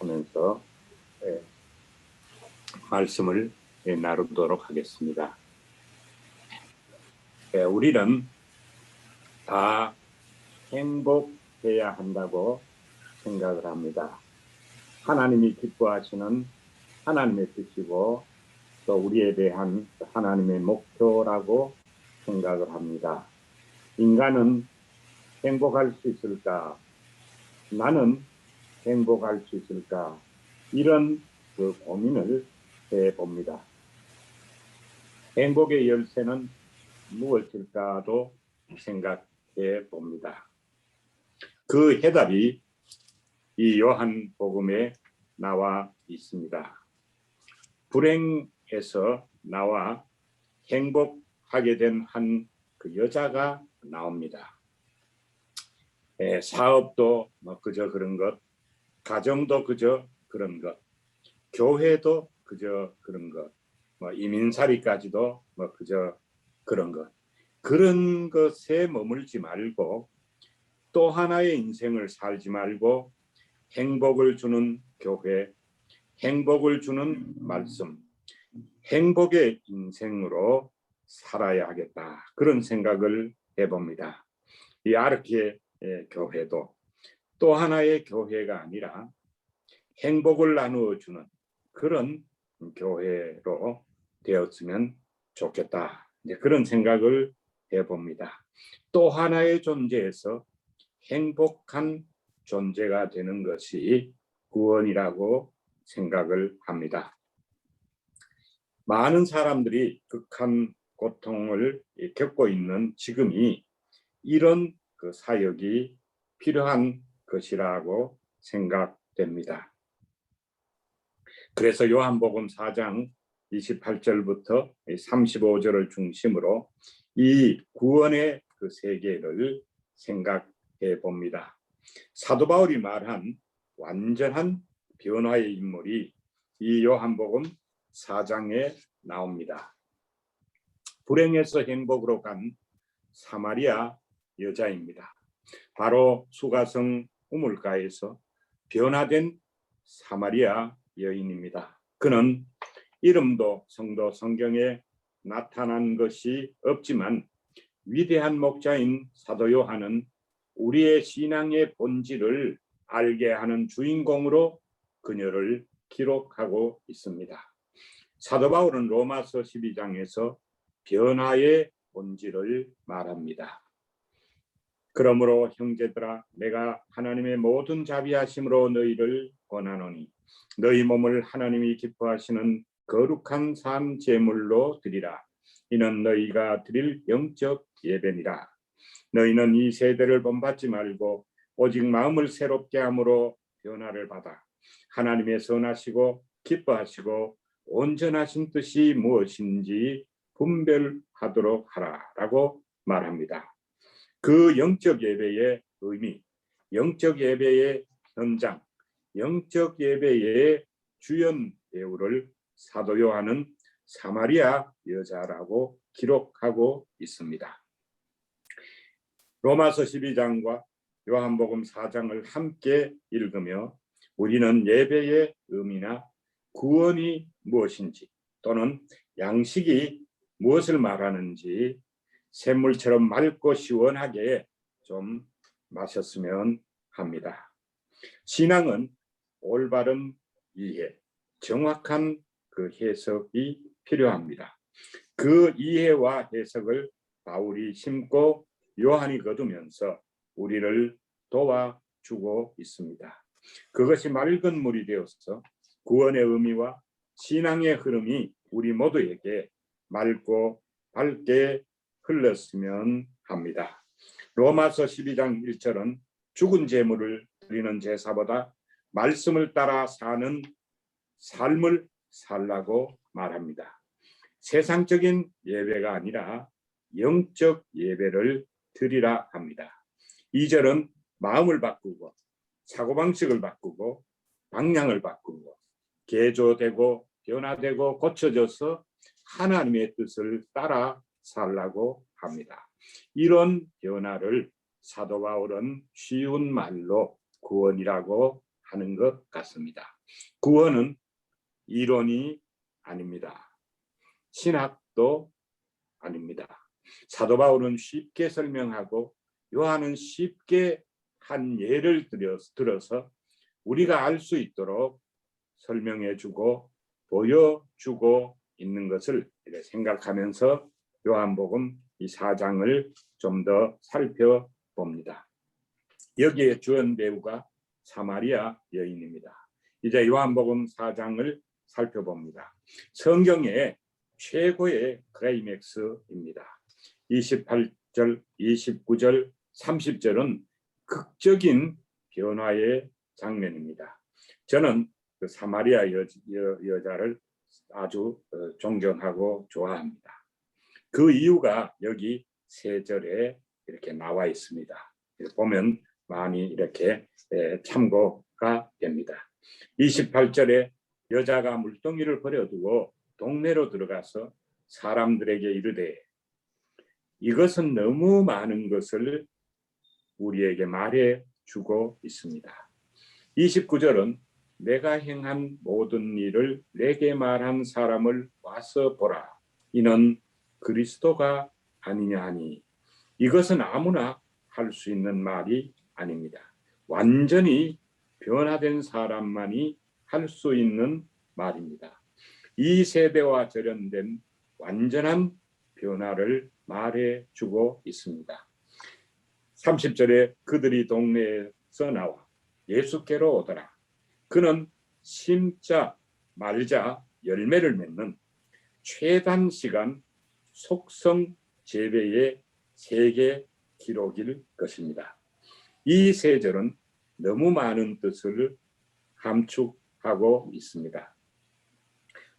하면서 말씀을 나누도록 하겠습니다. 우리는 다 행복해야 한다고 생각을 합니다. 하나님이 기뻐하시는 하나님의 뜻이고 또 우리에 대한 하나님의 목표라고 생각을 합니다. 인간은 행복할 수 있을까? 나는 행복할 수 있을까? 이런 고민을 해봅니다. 행복의 열쇠는 무엇일까도 생각해 봅니다. 그 해답이 이 요한복음에 나와 있습니다. 불행에서 나와 행복하게 된 한 그 여자가 나옵니다. 사업도 그저 그런 것, 가정도 그저 그런 것, 교회도 그저 그런 것, 이민살이까지도 그저 그런 것. 그런 것에 머물지 말고 또 하나의 인생을 살지 말고 행복을 주는 교회, 행복을 주는 말씀, 행복의 인생으로 살아야 하겠다. 그런 생각을 해봅니다. 이 아르케 교회도 또 하나의 교회가 아니라 행복을 나누어 주는 그런 교회로 되었으면 좋겠다. 이제 그런 생각을 해봅니다. 또 하나의 존재에서 행복한 존재가 되는 것이 구원이라고 생각을 합니다. 많은 사람들이 극한 고통을 겪고 있는 지금이 이런 사역이 필요한 것이라고 생각됩니다. 그래서 요한복음 4장 28절부터 35절을 중심으로 이 구원의 세계를 생각해 봅니다. 사도 바울이 말한 완전한 변화의 인물이 이 요한복음 4장에 나옵니다. 불행에서 행복으로 간 사마리아 여자입니다. 바로 수가성 우물가에서 변화된 사마리아 여인입니다. 그는 이름도 성도 성경에 나타난 것이 없지만 위대한 목자인 사도 요한은 우리의 신앙의 본질을 알게 하는 주인공으로 그녀를 기록하고 있습니다. 사도 바울은 로마서 12장에서 변화의 본질을 말합니다. 그러므로 형제들아 내가 하나님의 모든 자비하심으로 너희를 권하노니 너희 몸을 하나님이 기뻐하시는 거룩한 산 제물로 드리라. 이는 너희가 드릴 영적 예배니라. 너희는 이 세대를 본받지 말고 오직 마음을 새롭게 함으로 변화를 받아 하나님의 선하시고 기뻐하시고 온전하신 뜻이 무엇인지 분별하도록 하라라고 말합니다. 그 영적 예배의 의미, 영적 예배의 현장, 영적 예배의 주연 배우를 사도 요한은 사마리아 여자라고 기록하고 있습니다. 로마서 12장과 요한복음 4장을 함께 읽으며 우리는 예배의 의미나 구원이 무엇인지 또는 양식이 무엇을 말하는지 샘물처럼 맑고 시원하게 좀 마셨으면 합니다. 신앙은 올바른 이해, 정확한 해석이 필요합니다. 그 이해와 해석을 바울이 심고 요한이 거두면서 우리를 도와주고 있습니다. 그것이 맑은 물이 되어서 구원의 의미와 신앙의 흐름이 우리 모두에게 맑고 밝게 흘렀으면 합니다. 로마서 12장 1절은 죽은 제물을 드리는 제사보다 말씀을 따라 사는 삶을 살라고 말합니다. 세상적인 예배가 아니라 영적 예배를 드리라 합니다. 2절은 마음을 바꾸고 사고방식을 바꾸고 방향을 바꾸고 개조되고 변화되고 고쳐져서 하나님의 뜻을 따라 살라고 합니다. 이런 변화를 사도 바울은 쉬운 말로 구원이라고 하는 것 같습니다. 구원은 이론이 아닙니다. 신학도 아닙니다. 사도 바울은 쉽게 설명하고 요한은 쉽게 한 예를 들어서 우리가 알 수 있도록 설명해주고 보여주고 있는 것을 생각하면서 요한복음 이 4장을 좀 더 살펴봅니다. 여기에 주연 배우가 사마리아 여인입니다. 이제 요한복음 4장을 살펴봅니다. 성경의 최고의 클라이맥스입니다. 28절, 29절, 30절은 극적인 변화의 장면입니다. 저는 그 사마리아 여자를 아주 존경하고 좋아합니다. 그 이유가 여기 3절에 이렇게 나와 있습니다. 보면 많이 이렇게 참고가 됩니다. 28절에 여자가 물동이를 버려두고 동네로 들어가서 사람들에게 이르되, 이것은 너무 많은 것을 우리에게 말해 주고 있습니다. 29절은 내가 행한 모든 일을 내게 말한 사람을 와서 보라. 이는 그리스도가 아니냐 하니, 이것은 아무나 할 수 있는 말이 아닙니다. 완전히 변화된 사람만이 할 수 있는 말입니다. 이 세대와 절연된 완전한 변화를 말해주고 있습니다. 30절에 그들이 동네에서 나와 예수께로 오더라. 그는 심자 말자 열매를 맺는 최단 시간 속성 재배의 세계 기록일 것입니다. 이 3절은 너무 많은 뜻을 함축하고 있습니다.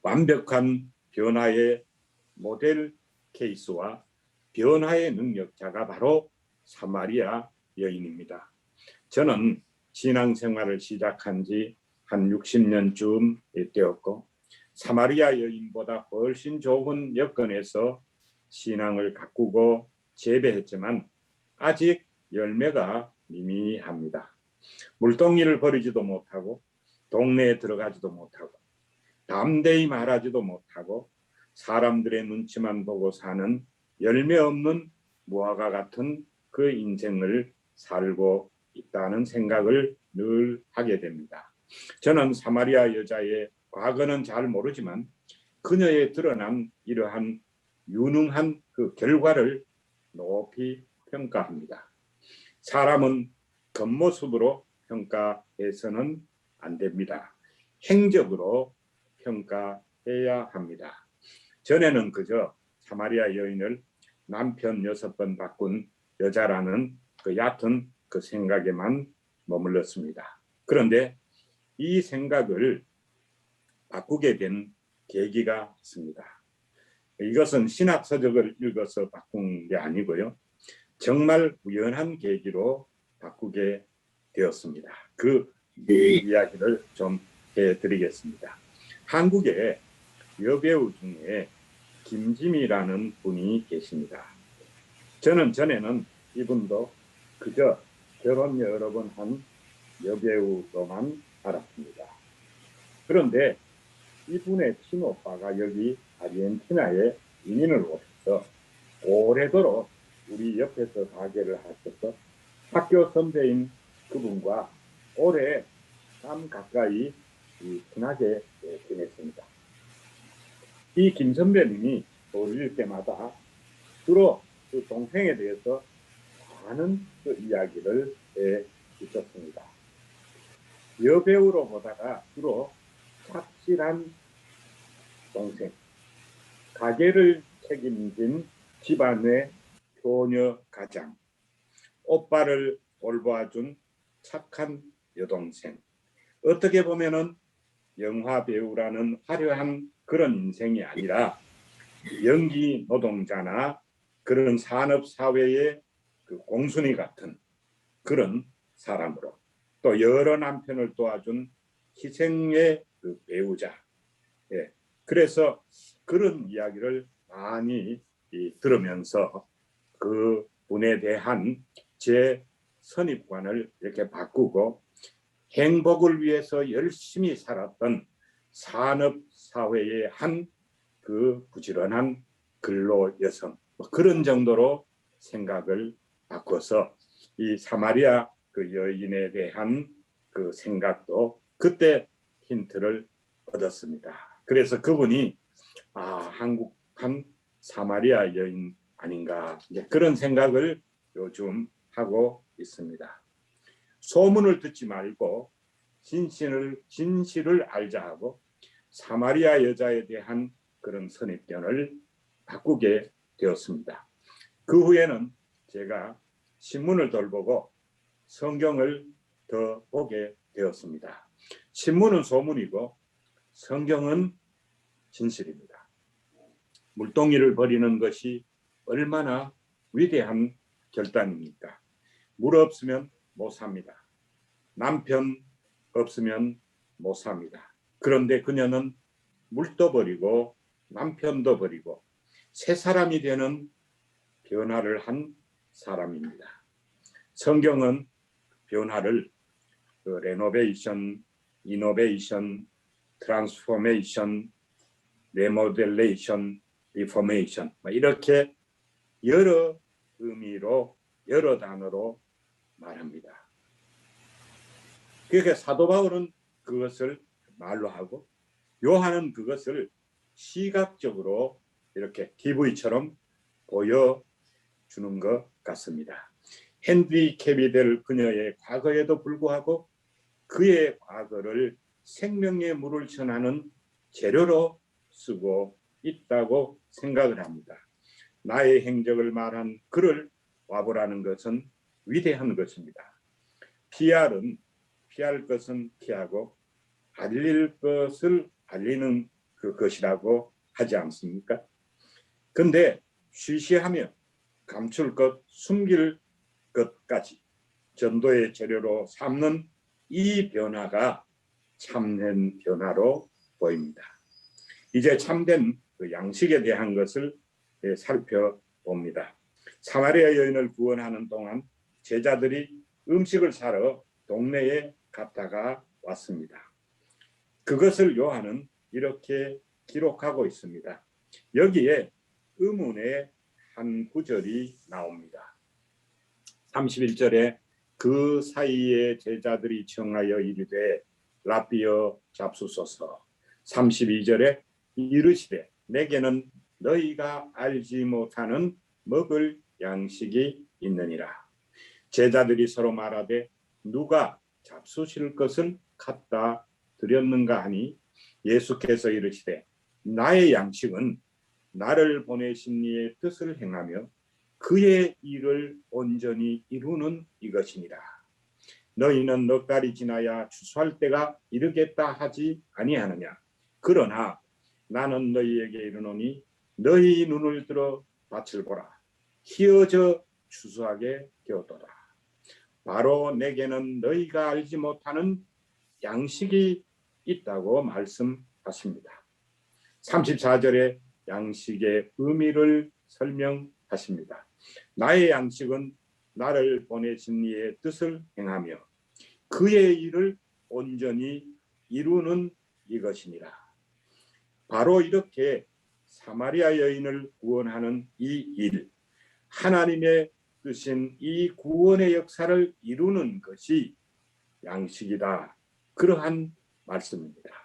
완벽한 변화의 모델 케이스와 변화의 능력자가 바로 사마리아 여인입니다. 저는 신앙생활을 시작한 지 한 60년쯤 되었고 사마리아 여인보다 훨씬 좋은 여건에서 신앙을 가꾸고 재배했지만 아직 열매가 미미합니다. 물동이를 버리지도 못하고 동네에 들어가지도 못하고 담대히 말하지도 못하고 사람들의 눈치만 보고 사는 열매 없는 무화과 같은 그 인생을 살고 있다는 생각을 늘 하게 됩니다. 저는 사마리아 여자의 과거는 잘 모르지만 그녀에 드러난 이러한 유능한 그 결과를 높이 평가합니다. 사람은 겉모습으로 평가해서는 안 됩니다. 행적으로 평가해야 합니다. 전에는 그저 사마리아 여인을 남편 6번 바꾼 여자라는 그 얕은 그 생각에만 머물렀습니다. 그런데 이 생각을 바꾸게 된 계기가 있습니다. 이것은 신학 서적을 읽어서 바꾼 게 아니고요. 정말 우연한 계기로 바꾸게 되었습니다. 그 이야기를 좀 해드리겠습니다. 한국에 여배우 중에 김지미라는 분이 계십니다. 저는 전에는 이분도 그저 결혼 여러 번 한 여배우로만 알았습니다. 그런데 이분의 친오빠가 여기 아르헨티나에 이민을 오셔서 오래도록 우리 옆에서 가게를 하셔서 학교 선배인 그분과 오래 참 가까이 친하게 지냈습니다. 이 김 선배님이 어릴 때마다 주로 그 동생에 대해서 많은 그 이야기를 해 주셨습니다. 여배우로 보다가 주로 착실한 동생, 가게를 책임진 집안의 효녀 가장, 오빠를 돌봐준 착한 여동생, 어떻게 보면은 영화 배우라는 화려한 그런 인생이 아니라 연기 노동자나 그런 산업사회의 그 공순이 같은 그런 사람으로, 또 여러 남편을 도와준 희생의 그 배우자. 그래서 그런 이야기를 많이 들으면서 그 분에 대한 제 선입관을 이렇게 바꾸고 행복을 위해서 열심히 살았던 산업사회의 한 그 부지런한 근로 여성, 그런 정도로 생각을 바꿔서 이 사마리아 그 여인에 대한 그 생각도 그때 힌트를 얻었습니다. 그래서 그분이 한국한 사마리아 여인 아닌가, 그런 생각을 요즘 하고 있습니다. 소문을 듣지 말고 진실을 알자 하고 사마리아 여자에 대한 그런 선입견을 바꾸게 되었습니다. 그 후에는 제가 신문을 덜 보고 성경을 더 보게 되었습니다. 신문은 소문이고 성경은 진실입니다. 물동이를 버리는 것이 얼마나 위대한 결단입니까? 물 없으면 못 삽니다. 남편 없으면 못 삽니다. 그런데 그녀는 물도 버리고 남편도 버리고 새 사람이 되는 변화를 한 사람입니다. 성경은 변화를 레노베이션, 이노베이션, 트랜스포메이션, 레모델레이션, 리포메이션 이렇게 여러 의미로 여러 단어로 말합니다. 그러니까 사도 바울은 그것을 말로 하고 요한은 그것을 시각적으로 이렇게 TV처럼 보여주는 것 같습니다. 핸디캡이 될 그녀의 과거에도 불구하고 그의 과거를 생명의 물을 전하는 재료로 쓰고 있다고 생각을 합니다. 나의 행적을 말한 그를 와보라는 것은 위대한 것입니다. 피할 것은 피하고 알릴 것을 알리는 그것이라고 하지 않습니까? 근데 쉬쉬하며 감출 것, 숨길 것까지 전도의 재료로 삼는 이 변화가 참된 변화로 보입니다. 이제 참된 그 양식에 대한 것을 살펴봅니다. 사마리아 여인을 구원하는 동안 제자들이 음식을 사러 동네에 갔다가 왔습니다. 그것을 요한은 이렇게 기록하고 있습니다. 여기에 의문의 한 구절이 나옵니다. 31절에 그 사이에 제자들이 청하여 이르되 라비어 잡수소서. 32절에 이르시되 내게는 너희가 알지 못하는 먹을 양식이 있느니라. 제자들이 서로 말하되 누가 잡수실 것을 갖다 드렸는가 하니 예수께서 이르시되 나의 양식은 나를 보내신 이의 뜻을 행하며 그의 일을 온전히 이루는 이것이니라. 너희는 넉 달이 지나야 추수할 때가 이르겠다 하지 아니하느냐. 그러나 나는 너희에게 이르노니 너희 눈을 들어 밭을 보라. 희어져 추수하게 되었도다. 바로 내게는 너희가 알지 못하는 양식이 있다고 말씀하십니다. 34절에 양식의 의미를 설명하십니다. 나의 양식은 나를 보내신 이의 뜻을 행하며 그의 일을 온전히 이루는 이것이니라. 바로 이렇게 사마리아 여인을 구원하는 이 일, 하나님의 뜻인 이 구원의 역사를 이루는 것이 양식이다. 그러한 말씀입니다.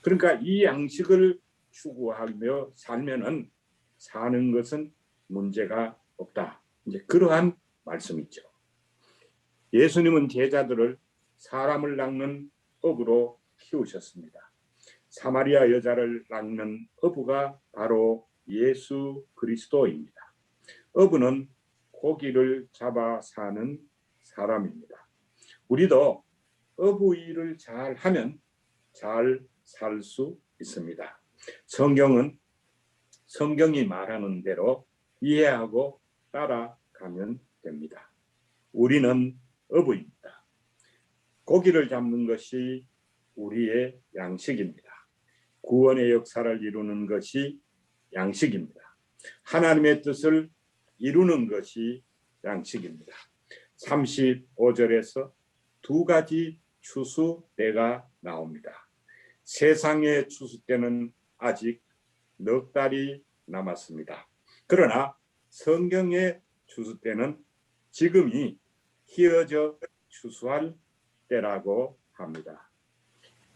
그러니까 이 양식을 추구하며 살면은 사는 것은 문제가 없다. 이제 그러한 말씀이죠. 예수님은 제자들을 사람을 낚는 어부로 키우셨습니다. 사마리아 여자를 낚는 어부가 바로 예수 그리스도입니다. 어부는 고기를 잡아 사는 사람입니다. 우리도 어부 일을 잘 하면 잘 살 수 있습니다. 성경이 말하는 대로 이해하고 따라가면 됩니다. 우리는 어부입니다. 고기를 잡는 것이 우리의 양식입니다. 구원의 역사를 이루는 것이 양식입니다. 하나님의 뜻을 이루는 것이 양식입니다. 35절에서 두 가지 추수 때가 나옵니다. 세상의 추수 때는 아직 넉 달이 남았습니다. 그러나 성경의 추수 때는 지금이 희어져 추수할 때라고 합니다.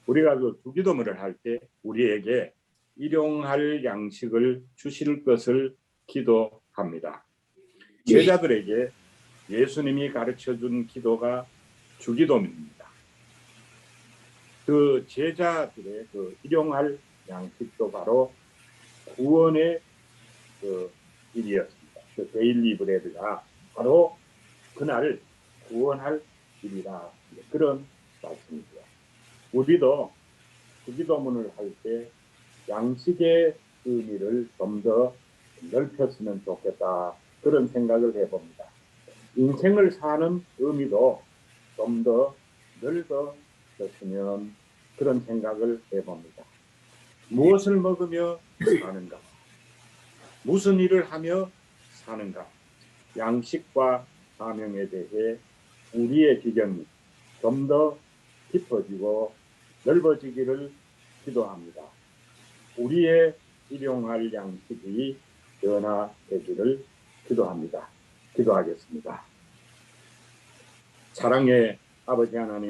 우리가 그 주기도문을 할 때 우리에게 일용할 양식을 주실 것을 기도합니다. 제자들에게 예수님이 가르쳐준 기도가 주기도문입니다. 그 제자들의 그 일용할 양식도 바로 구원의 그 일이었습니다. 그 데일리 브레드가 바로 그날 구원할 일이라, 그런 말씀이죠. 우리도 주기도문을 할 때 양식의 의미를 좀 더 넓혔으면 좋겠다, 그런 생각을 해봅니다. 인생을 사는 의미도 좀 더 넓어졌으면, 그런 생각을 해봅니다. 무엇을 먹으며 사는가? 무슨 일을 하며 사는가? 양식과 사명에 대해 우리의 지경이 좀 더 깊어지고 넓어지기를 기도합니다. 우리의 일용할 양식이 변화되기를 기도합니다. 기도하겠습니다. 사랑의 아버지 하나님,